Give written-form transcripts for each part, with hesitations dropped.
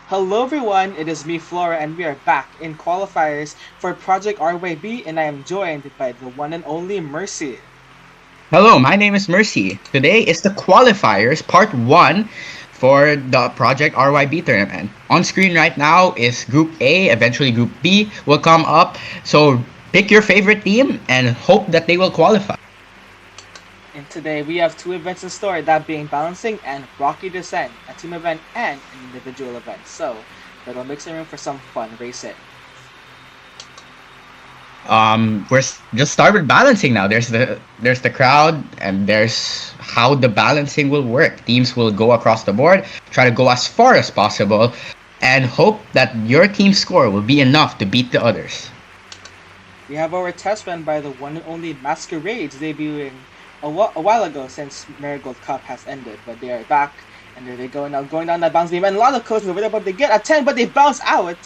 Hello everyone, it is me Flora and we are back in qualifiers for Project RYB and I am joined by the one and only Mercy. Hello, my name is Mercy. Today is the qualifiers part 1 for the Project RYB tournament. On screen right now is Group A, eventually Group B will come up. So pick your favorite team and hope that they will qualify. And today we have two events in store, that being Balancing and Rocky Descent, a team event and an individual event. So that'll make some room for some fun racing. Just start with balancing now. There's the crowd and there's how the balancing will work. Teams will go across the board, try to go as far as possible, and hope that your team's score will be enough to beat the others. We have our test run by the one and only Masquerades debuting a while ago since Marigold Cup has ended, but they are back and there they go now going down that bounce beam and a lot of coaches over there, but they get a 10 but they bounce out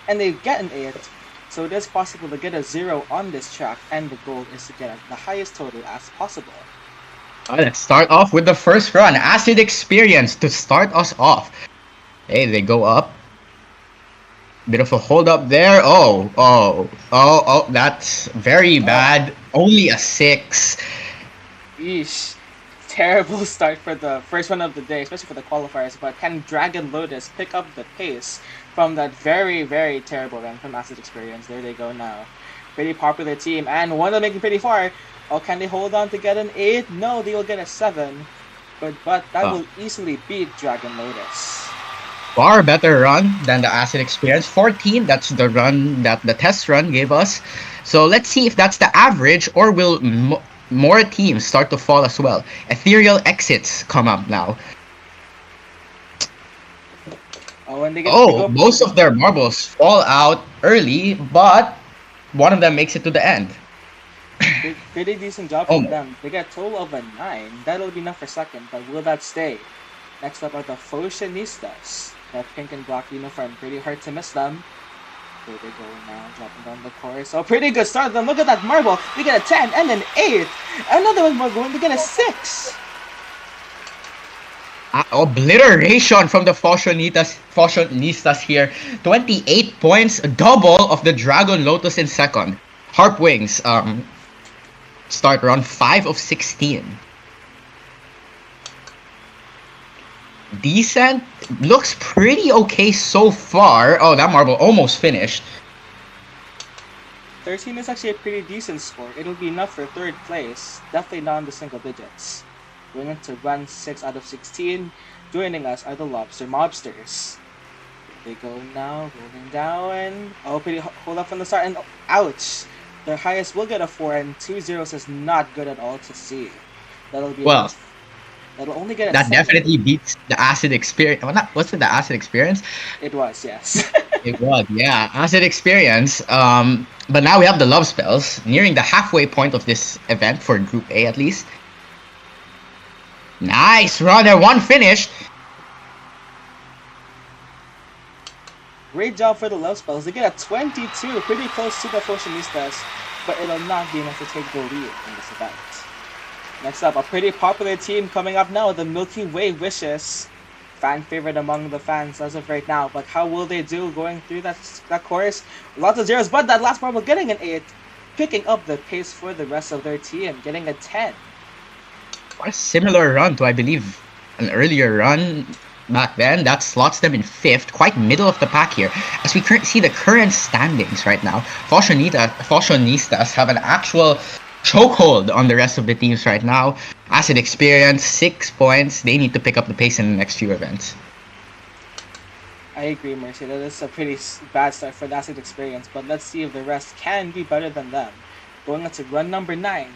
and they get an 8. So it is possible to get a 0 on this track and the goal is to get the highest total as possible. Let's start off with the first run. AQing to start us off. Hey, they go up. Bit of a hold up there. Oh, that's very bad. Only a 6. Yeesh. Terrible start for the first one of the day, especially for the qualifiers, but can Dragon Lotus pick up the pace from that very, very terrible run from AQing? There they go now. Pretty popular team, and one of them making pretty far. Oh, can they hold on to get an 8? No, they will get a 7. But that will easily beat Dragon Lotus. Far better run than the AQing. 14, that's the run that the test run gave us. So let's see if that's the average or will more teams start to fall as well. Ethereal exits come up now. Most of their marbles fall out early, but one of them makes it to the end. Pretty decent job from them. They get a total of a 9. That'll be enough for second, but will that stay? Next up are the Fashionistas. That pink and black uniform, pretty hard to miss them. There they go now, dropping down the course. Oh, pretty good start. Then look at that marble. They get a 10 and an 8. Another one more going. They get a 6. Obliteration from the Fashionistas here. 28 points, double of the Dragon Lotus in second. Harp Wings start run 5 of 16. Decent. Looks pretty okay so far. Oh, that marble almost finished. 13 is actually a pretty decent score. It'll be enough for third place. Definitely not in the single digits. Going into run 6 out of 16. Joining us are the Lobster Mobsters. They go now, rolling down. Oh, pretty hold up from the start and ouch! Their highest will get a 4 and 2 zeros is not good at all to see. That'll be that'll only get a that 7. Definitely beats the AQing. Well, was it the AQing? It was, yes. It was, yeah. AQing. But now we have the love spells nearing the halfway point of this event for Group A at least. Nice run there, one finished. Great job for the love spells. They get a 22, pretty close to the Fashionistas, but it'll not be enough to take the lead in this event. Next up, a pretty popular team coming up now, the Milky Way Wishes. Fan favorite among the fans as of right now, but how will they do going through that course? Lots of zeros, but that last marble getting an 8, picking up the pace for the rest of their team, getting a 10. What a similar run to, I believe, an earlier run back then. That slots them in 5th, quite middle of the pack here. As we see the current standings right now, Fashionistas have an actual chokehold on the rest of the teams right now. AQing, 6 points. They need to pick up the pace in the next few events. I agree, Mercy. That is a pretty bad start for the AQing, but let's see if the rest can be better than them. Going on to run number 9.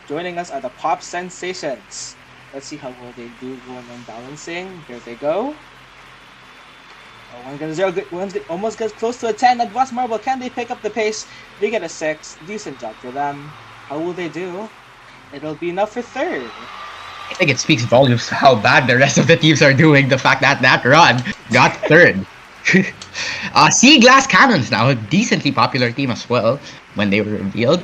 Joining us are the Pop Sensations. Let's see how well they do going on balancing. Here they go. Oh, one gets a 0. Almost gets close to a 10. That last marble, can they pick up the pace? They get a 6. Decent job for them. How will they do? It'll be enough for third. I think it speaks volumes to how bad the rest of the teams are doing. The fact that that run got third. Sea Glass Cannons now, a decently popular team as well when they were revealed.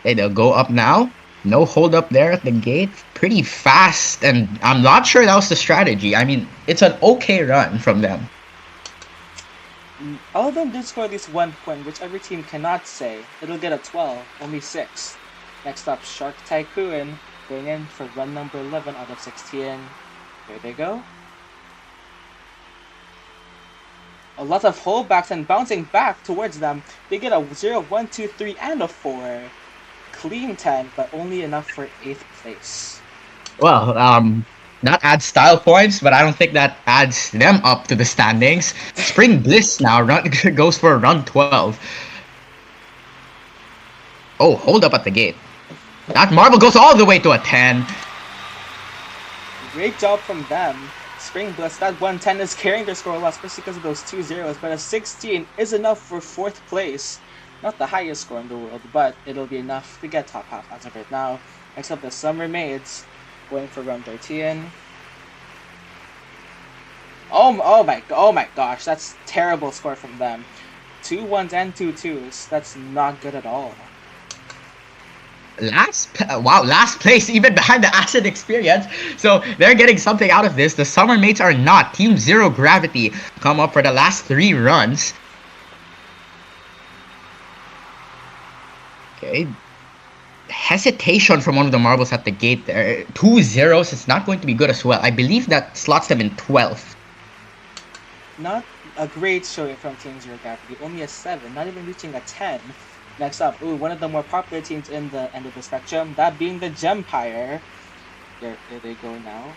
Okay, they'll go up now. No hold up there at the gate. Pretty fast, and I'm not sure that was the strategy. I mean, it's an okay run from them. All of them did score at least 1 point, whichever team cannot say. It'll get a 12, only 6. Next up, Shark Tycoon going in for run number 11 out of 16. There they go. A lot of holdbacks and bouncing back towards them. They get a 0, 1, 2, 3, and a 4. Clean 10, but only enough for 8th place. Well, that adds style points, but I don't think that adds them up to the standings. Spring Bliss now goes for run 12. Oh, hold up at the gate. That marble goes all the way to a 10. Great job from them. Spring Bliss, that 110 is carrying their score a lot, especially because of those 2 zeros, but a 16 is enough for 4th place. Not the highest score in the world, but it'll be enough to get top half as of right now. Next up, the Summer Maids going for run 13. Oh my gosh, that's terrible score from them. 2 1s and 2 2s. That's not good at all. Last place, even behind the Acid Experience. So they're getting something out of this. The Summer Mates are not. Team Zero Gravity come up for the last 3 runs. Okay. Hesitation from one of the marbles at the gate there. 2 zeros. It's not going to be good as well. I believe that slots them in 12th. Not a great showing from Team Zero Gravity. Only a 7, not even reaching a 10. Next up, one of the more popular teams in the end of the spectrum, that being the Gempire. There they go now.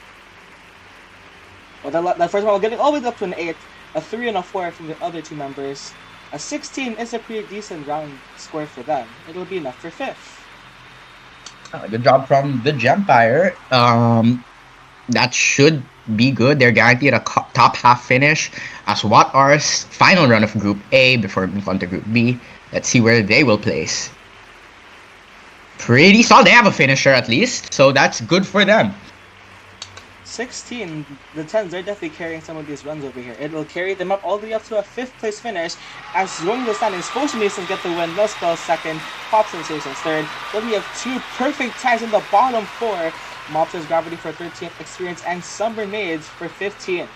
Well, the first one, getting all the way up to an 8, a 3 and a 4 from the other 2 members. A 16 is a pretty decent round score for them. It'll be enough for 5th. Good job from the Gempire. That should be good. They're guaranteed a top half finish as what are final run of Group A before moving on to Group B. Let's see where they will place. Pretty solid. They have a finisher at least, so that's good for them. 16, the 10s, they're definitely carrying some of these runs over here. It will carry them up all the way up to a 5th place finish as joining the standings, Potion Masons get the win, Low Spells 2nd, Pop Sensations 3rd. Then we have 2 perfect ties in the bottom 4. Mobsters Gravity for 13th, Experience, and Summer Maids for 15th.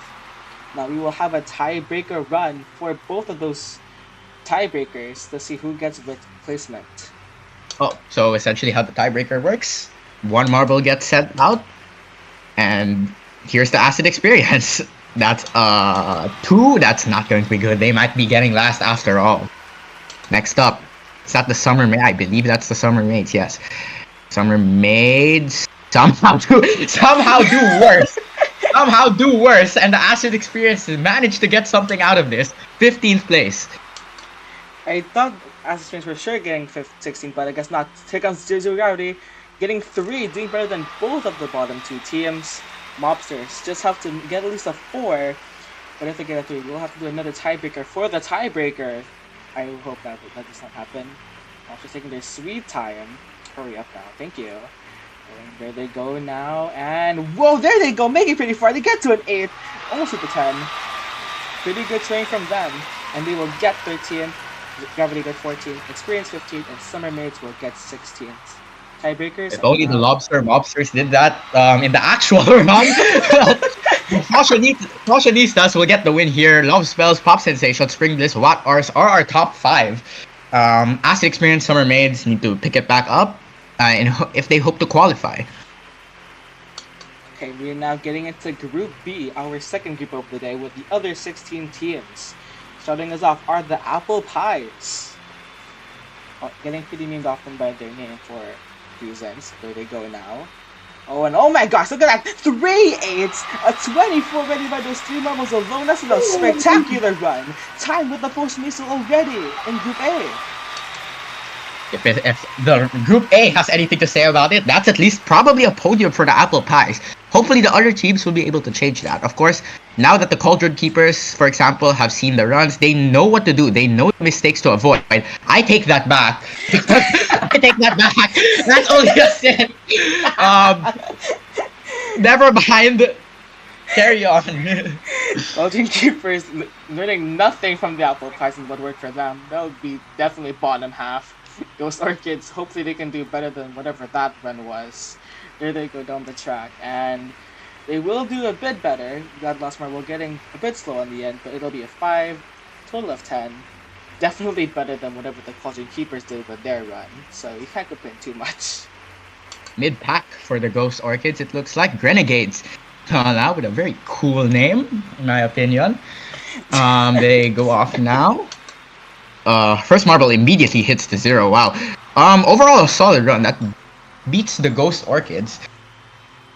Now we will have a tiebreaker run for both of those tiebreakers to see who gets which placement. Oh, so essentially how the tiebreaker works. 1 marble gets sent out. And here's the Acid Experience. That's 2. That's not going to be good. They might be getting last after all. Next up, is that the Summer Maids? I believe that's the Summer Maids, yes. Summer Maids somehow do worse. Somehow do worse. And the Acid Experience managed to get something out of this. 15th place. I thought Acid Experience were sure getting 16th, but I guess not. Here comes Zero Gravity. Getting 3, doing better than both of the bottom 2 teams. Mobsters just have to get at least a 4. But if they get a 3, we'll have to do another tiebreaker for the tiebreaker. I hope that does not happen. Mobsters taking their sweet time. Hurry up now. Thank you. And there they go now. And whoa, there they go. Making pretty far. They get to an 8. Almost at the 10. Pretty good showing from them. And they will get 13. Gravity get 14. Experience 15. And Summer Maids will get 16th. Tiebreakers. If only the Mobsters did that in the actual run. Fashionistas will get the win here. Love Spells, Pop Sensation, Spring Bliss, What Ars are our top 5. Acid Experience, Summer Maids need to pick it back up if they hope to qualify. Okay, we are now getting into Group B, our second group of the day, with the other 16 teams. Starting us off are the Apple Pies. Getting pretty named often by their name for reasons. There they go now. Oh, and oh my gosh, look at that! 3 8s! A 24 ready by those 3 marbles alone. That's a spectacular run. Tied with the Potion Mason already in Group A. If the Group A has anything to say about it, that's at least probably a podium for the Apple Pies. Hopefully the other teams will be able to change that. Of course, now that the Cauldron Keepers, for example, have seen the runs, they know what to do. They know the mistakes to avoid. I take that back. I take that back. That's only a sin. Never mind. Carry on. Cauldron Keepers learning nothing from the Apple Pies and what worked for them. They'll be definitely bottom half. Those Orchids, hopefully they can do better than whatever that run was. There they go down the track, and they will do a bit better. That last marble getting a bit slow in the end, but it'll be a 5. total of 10. Definitely better than whatever the Cauldron Keepers did with their run, so you can't complain too much. Mid-pack for the Ghost Orchids, it looks like Renegades. Now with a very cool name, in my opinion. They go off now. First marble immediately hits the 0. Wow. Overall a solid run that beats the Ghost Orchids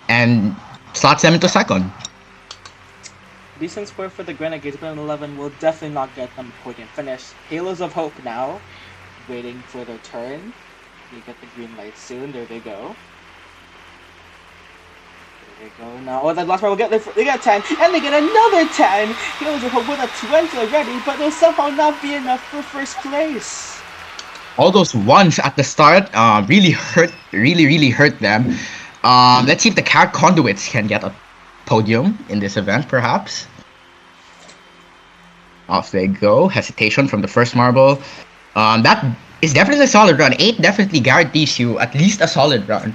and slots them into second. Decent score for the Renegades, but an 11 will definitely not get them a podium finish. Halos of Hope now, waiting for their turn. You get the green light soon. There they go. There they go now. Oh, that last marble they get 10, and they get another 10. Halos of Hope with a 20 already, but they'll somehow not be enough for first place. All those ones at the start really hurt them. Let's see if the Carrot Conduits can get a podium in this event, perhaps. Off they go. Hesitation from the first marble. That is definitely a solid run. 8 definitely guarantees you at least a solid run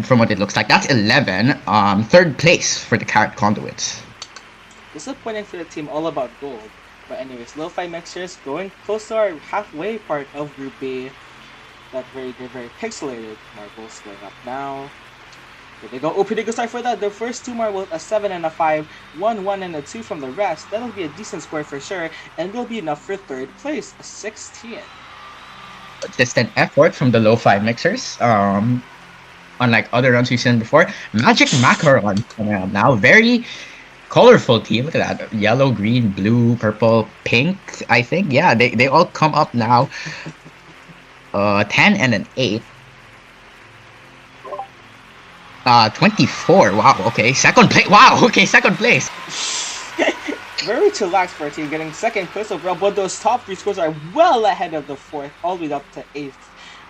from what it looks like. That's 11. Third place for the Carrot Conduits. Disappointing for the team all about gold. But anyways, lo-fi mixers going close to our halfway part of Group B. They're very pixelated marbles going up now. There they go. Oh, pretty good start for that. The first 2 marbles, a 7 and a 5, 1, 1, and a 2 from the rest. That'll be a decent score for sure, and will be enough for third place, a 16. Consistent effort from the lo-fi mixers. Unlike other runs we've seen before. Magic Macaron coming out now. Very colorful team. Look at that. Yellow, green, blue, purple, pink, I think. Yeah, they all come up now. 10 and an 8. 24. Wow, okay. Second place. Wow, okay, second place. Very chillaxed for a team getting second place overall, but those top 3 scores are well ahead of the 4th, all the way up to 8th.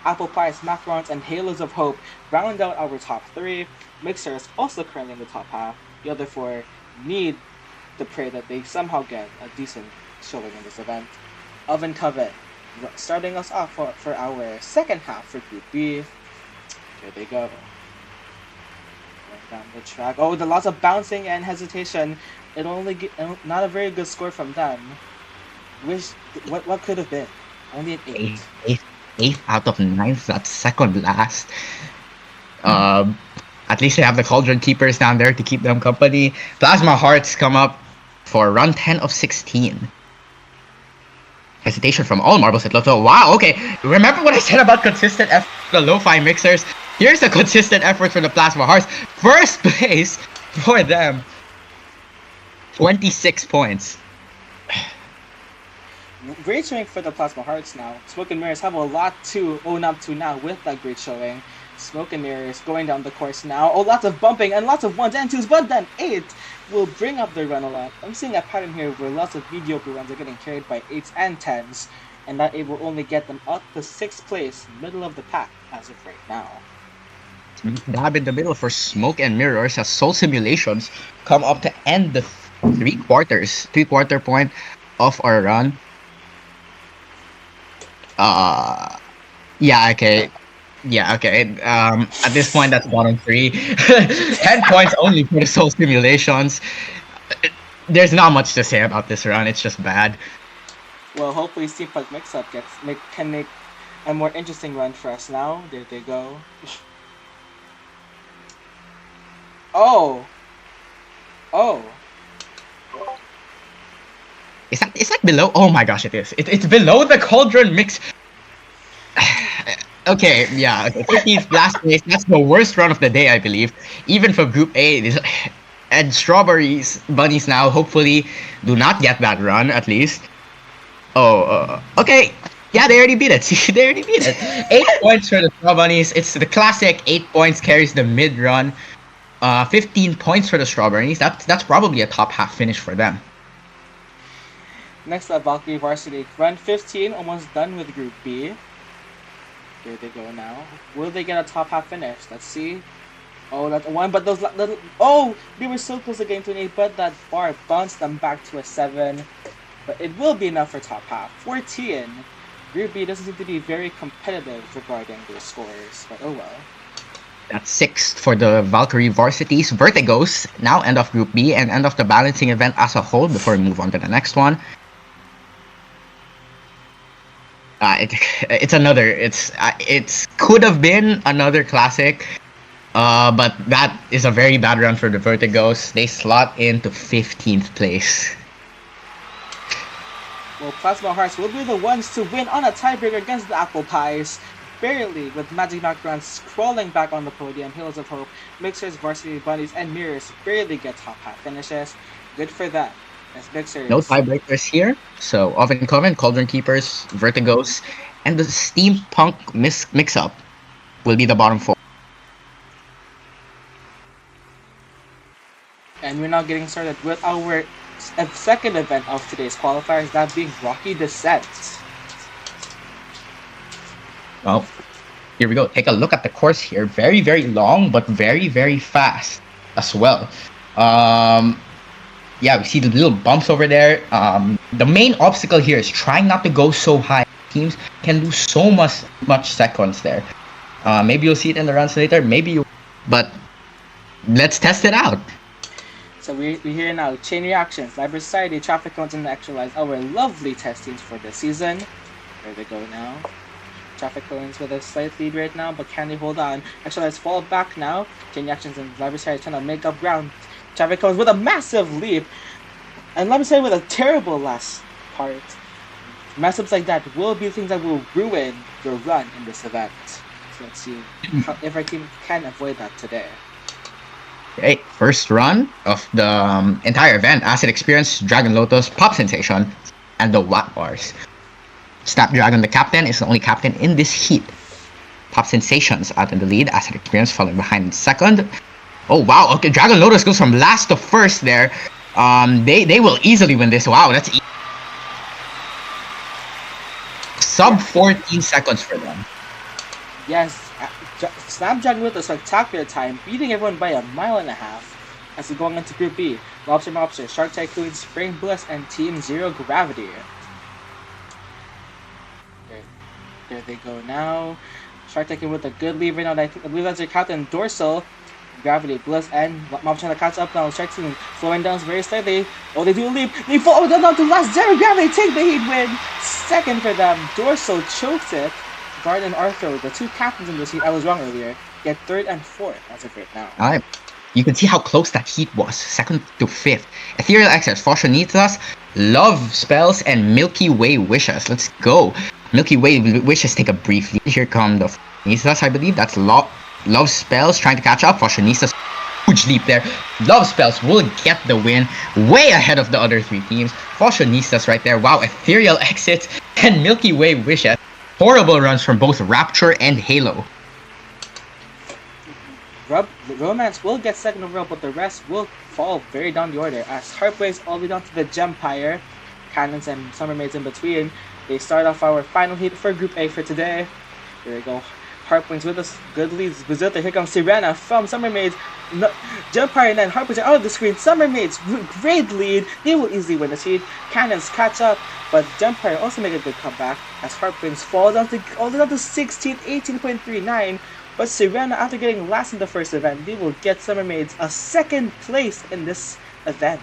Apple Pies, Macarons, and Halos of Hope round out our top 3. Mixers also currently in the top half. The other 4 need to pray that they somehow get a decent showing in this event. Oven Coven starting us off for our second half for Group B. There they go. Down the track. Oh, the lots of bouncing and hesitation. It only get not a very good score from them. What could have been? Only an 8. 8 out of 9. That's second last. At least they have the Cauldron Keepers down there to keep them company. Plasma Hearts come up for run 10 of 16. Hesitation from all marbles at Lotto. Wow, okay. Remember what I said about consistent effort for the lo-fi mixers? Here's a consistent effort for the Plasma Hearts. First place for them. 26 points. Great showing for the Plasma Hearts now. Smoke and Mirrors have a lot to own up to now with that great showing. Smoke and Mirrors going down the course now. Oh, lots of bumping and lots of 1s and 2s, but then 8 will bring up their run a lot. I'm seeing a pattern here where lots of mediocre runs are getting carried by 8s and 10s, and that it will only get them up to 6th place, middle of the pack as of right now. Dab in the middle for Smoke and Mirrors as Soul Simulations come up to end the 3/4 point of our run. Yeah, okay. At this point, that's bottom 3. 10 points only for the Soul Simulations. There's not much to say about this run. It's just bad. Well, hopefully Steampunk Mix-Up can make a more interesting run for us now. There they go. Oh. It's like below. Oh my gosh, it is. It's below the Cauldron Mix. Okay, yeah. 15th last place. That's the worst run of the day, I believe. Even for Group A. And Strawberries Bunnies now hopefully do not get that run, at least. Okay. Yeah, they already beat it. See, they already beat it. 8 points for the Straw Bunnies. It's the classic 8 points carries the mid-run. 15 points for the Strawberries. That's probably a top half finish for them. Next up, Valkyrie Varsity. Run 15, almost done with Group B. There they go now. Will they get a top half finish? Let's see. Oh, that's a 1, but those little... Oh! They were so close to getting to an 8, but that bar bounced them back to a 7. But it will be enough for top half. 14. Group B doesn't seem to be very competitive regarding their scores, but oh well. That's 6 for the Valkyrie Varsities. Vertigos now end of Group B and end of the balancing event as a whole before we move on to the next one. It's another. It's could have been another classic. But that is a very bad run for the Vertigos. They slot into 15th place. Well, Plasma Hearts will be the ones to win on a tiebreaker against the Apple Pies. Barely, with Magic Macarons crawling back on the podium. Heroes of Hope, Mixers, Varsity Bunnies, and Mirrors barely get top half finishes. Good for them. As Mixers. No tiebreakers here. So Oven Coven, Cauldron Keepers, Vertigos, and the Steampunk mix-up will be the bottom four. And we're now getting started with our second event of today's qualifiers, that being Rocky Descent. Well, here we go. Take a look at the course here. Very, very long, but very, very fast as well. Yeah, we see the little bumps over there. The main obstacle here is trying not to go so high. Teams can lose so much seconds there. Maybe you'll see it in the runs later. Maybe you, but let's test it out. So we hear now chain reactions, live society, traffic cones, and actualize our lovely testings for this season. There they go now. Traffic cones with a slight lead right now, but can they hold on? Actualize fall back now. Chain reactions and live society trying to make up ground. Traffic cones with a massive leap, and let me say with a terrible last part. Mess-ups like that will be things that will ruin your run in this event. So let's see if our team can avoid that today. Okay, first run of the entire event. Acid Experience, Dragon Lotus, Pop Sensation, and the Watt Bars. Snapdragon, the captain, is the only captain in this heat. Pop Sensations out in the lead. Acid Experience following behind in second. Oh wow, okay, Dragon Lotus goes from last to first there. They will easily win this. Wow, that's sub 14 seconds for them. Yes, Snapdragon with a spectacular time, beating everyone by 1.5 miles as we're going into Group B. Mobster, Shark Tycoon, Spring Bliss, and Team Zero Gravity. There they go now. Shark Tycoon with a good lead right now. I believe that's their captain, Dorsal. Gravity, Bliss, and Mob trying to catch up now. Shark Tycoon slowing down very slightly. Oh, they do a leap. They fall down to last. Zero Gravity take the heat win. Second for them. Dorsal chokes it. Guard and Arthur, the two captains in this heat, I was wrong earlier, get third and fourth as of right now. Alright. You can see how close that heat was. Second to fifth. Ethereal Access, Foshonitas, Love Spells, and Milky Way Wishes. Let's go. Milky Way Wishes take a brief lead. Here come the Foshonitas, I believe. That's Love Spells trying to catch up. Foshonitas, huge leap there. Love Spells will get the win. Way ahead of the other three teams. Foshonitas right there. Wow, Ethereal Exit and Milky Way Wishes. Horrible runs from both Rapture and Halo. Romance will get second overall, but the rest will fall very down the order as Heartbreaks all the way down to the Gempire. Cannons and Summer Maids in between. They start off our final heat for Group A for today. Here we go. Heartbreaks with us. Good leads. Bazilta. Here comes Sirena from Summer Maids. No, Gempire and then Heartbreaks are out of the screen. Summer Maids, great lead. They will easily win this heat. Cannons catch up. But Gempire also make a good comeback as Heartbreaks fall down to all the way down to 16, 18.39. But Sirena, after getting last in the first event, they will get Summer Maids a second place in this event.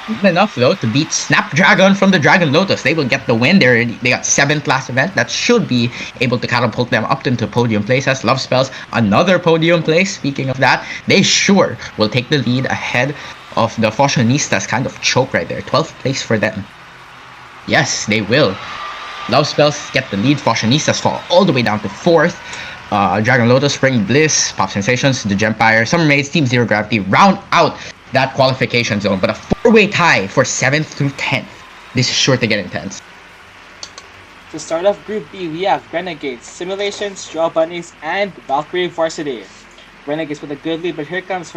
Not enough though to beat Snapdragon from the Dragon Lotus. They will get the win. They got 7th last event. That should be able to catapult them up into podium place as Love Spells another podium place. Speaking of that, they sure will take the lead ahead of the Fashionistas. Kind of choke right there. 12th place for them. Yes, they will. Love Spells get the lead. Fashionistas fall all the way down to 4th. Dragon Lotus, Spring Bliss, Pop Sensations, the Gempire, Summer Maids, Team Zero Gravity round out that qualification zone. But a 4-way tie for 7th through 10th. This is sure to get intense. To start off Group B, we have Renegades, Simulations, Straw Bunnies, and Valkyrie Varsity. Renegades with a good lead, but here comes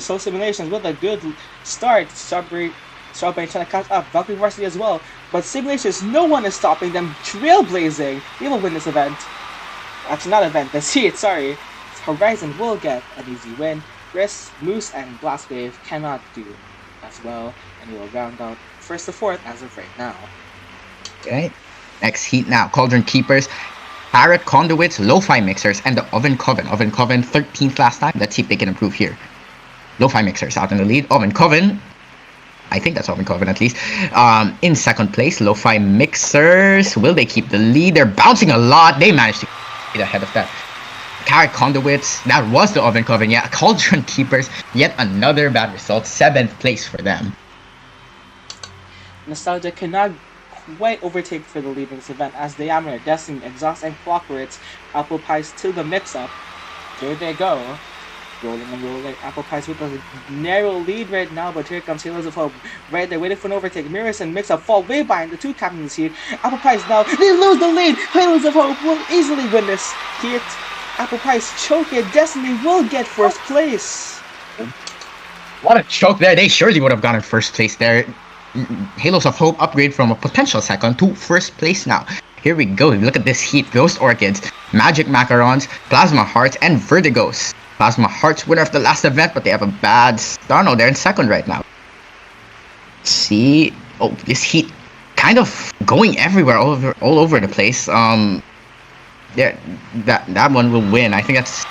Soul Simulations with a good start. Strawberry trying to catch up. Valkyrie Varsity as well. But Simulations, no one is stopping them. Trailblazing. They will win this event. Actually, not event. This heat. Sorry. Horizon will get an easy win. Risk, Moose, and Blast Wave cannot do as well, and we will round out 1st to 4th as of right now. Okay. Next heat now. Cauldron Keepers, Parrot Conduits, Lo-Fi Mixers, and the Oven Coven. Oven Coven 13th last time. Let's see if they can improve here. Lo-Fi Mixers out in the lead. Oven Coven I think that's 1ᝰ at least. In second place, Lo-Fi Mixers. Will they keep the lead? They're bouncing a lot. They managed to get ahead of that. Carrot Conduits, that was the 1ᝰ. Yeah, Cauldron Keepers, yet another bad result. 7th place for them. Nostalgia cannot quite overtake for the lead in this event as Diameter, Destiny, Exhaust, and Clockworks Apple Pies to the mix-up. There they go. Rolling and rolling. Apple Pies with a narrow lead right now, but here comes Halos of Hope. Right there, waiting for an overtake. Mirrors and Mix-Up fall way behind the two captains here. Apple Pies now, they lose the lead. Halos of Hope will easily win this. Here, Apple Pies choke it. Destiny will get first place. What a choke there. They surely would have gotten first place there. Halos of Hope upgrade from a potential second to first place now. Here we go. Look at this heat. Ghost Orchids, Magic Macarons, Plasma Hearts, and Vertigos. Plasma Hearts winner of the last event, but they have a bad start. No, they're in second right now. See, oh, this heat kind of going everywhere, all over the place. There, that one will win. I think that's.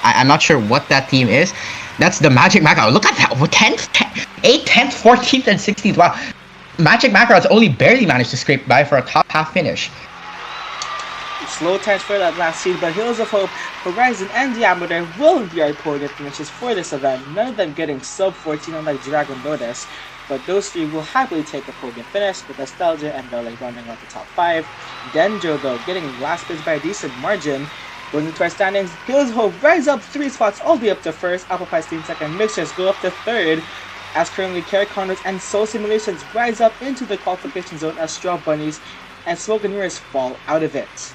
I'm not sure what that team is. That's the Magic Macaron. Look at that. 10th, 8th, 10th, 14th, and 16th. Wow. Magic Macarons only barely managed to scrape by for a top half finish. Slow times for that last seed, but Heroes of Hope, Horizon, and Diameter will be our podium finishes for this event. None of them getting sub 14 unlike Dragon Lotus, but those three will happily take a podium finish with Nostalgia and Belly running out the top 5. Denjo, though, getting last place by a decent margin. Going into our standings, Heroes of Hope rise up 3 spots all the way up to first. Apple Pie Steam second. Mixers go up to third. As currently Carrot Condos and Soul Simulations rise up into the qualification zone as Straw Bunnies and Smoke and Mirrors fall out of it.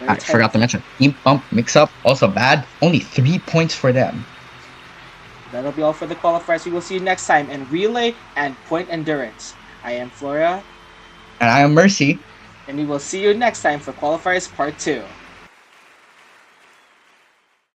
I forgot to mention, Team Pump Mix-Up, also bad. Only 3 points for them. That'll be all for the qualifiers. We will see you next time in Relay and Point Endurance. I am Flora. And I am Mercy. And we will see you next time for Qualifiers Part 2.